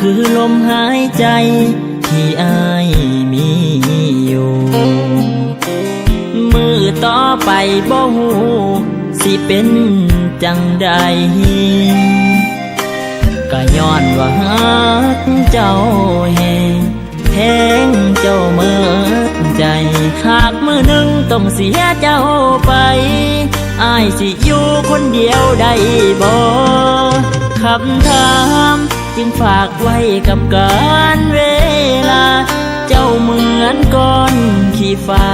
คือลมหายใจที่อายมีอยู่มือต่อไปบ่ฮู้สิเป็นจังใดก็ย้อนว่าฮักเจ้าแฮงแทงเจ้าเมิดใจหากมือหนึ่งต้องเสียเจ้าไปอายสิอยู่คนเดียวได้บ่คำถามจึงฝากไว้กับการเวลาเจ้าเหมือนก้อนขี้ฟ้า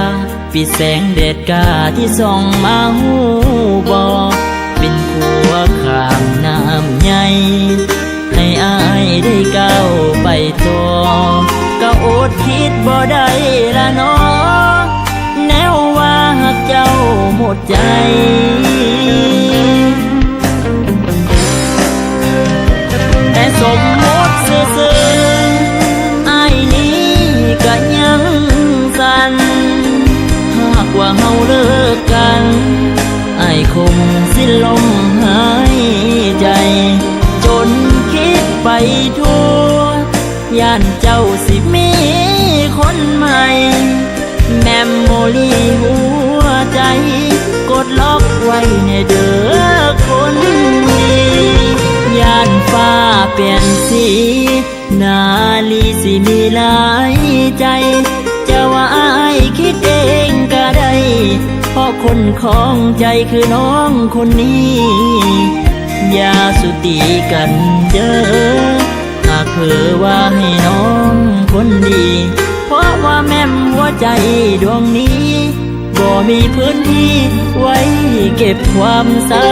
ปิดแสงแดดกาที่ส่องมาหูบ่เป็นผัวข้ามน้ำใหญ่ให้อายได้ก้าวไปต่อก็อดคิดบ่ได้ละน้อแนวว่าหักเจ้าหมดใจแต่สมมติซื่อๆอายนี้ก็ยังสั่นหากว่าเฮาเลิกกันอายคงสิ้นลมหายใจจนคิดไปทั่วย่านเจ้าสิมีคนใหม่แมมโมรี่หัวใจกดล็อกไว้ในเด้อคนดีย่านฟ้าเปลี่ยนสีนาลีสิมีหลายใจจะว่าอายคิดเองก็ได้เพราะคนของใจคือน้องคนนี้อย่าสุตีกันเด้อหากเผลอว่าให้น้องคนดีเพราะว่าแม่มหัวใจดวงนี้บ่มีพื้นที่ไว้เก็บความซ้ำ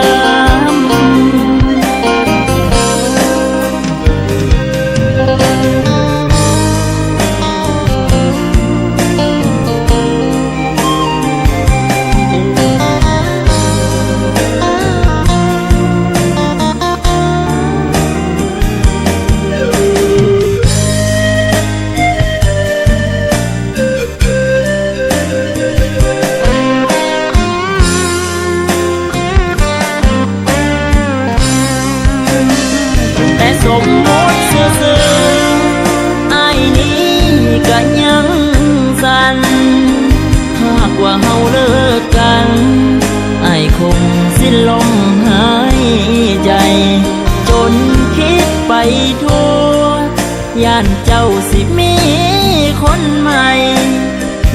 สมมติซื่อๆอายนี้ก็ยังสั่นหากว่าเฮาเลิกกันอายคงสิ้นลมหายใจจนคิดไปทั่วย่านเจ้าสิมีคนใหม่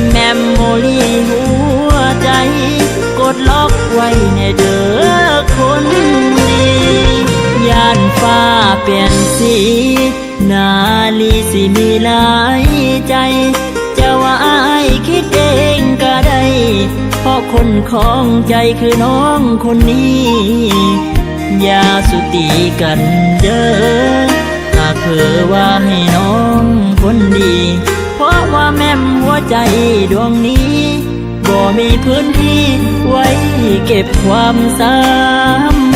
แมมโมรี่หัวใจกดล็อกไว้ในเด้อคนดีย่านฟ้าเปลี่ยนสีนาลีสิมีหลายใจจะว่าอายคิดเองก็ได้เพราะคนของใจคือน้องคนนี้อย่าสุตีกันเด้อหากเผลอว่าให้น้องคนดีเพราะว่าแม่มหัวใจดวงนี้บ่มีพื้นที่ไว้เก็บความซ้ำ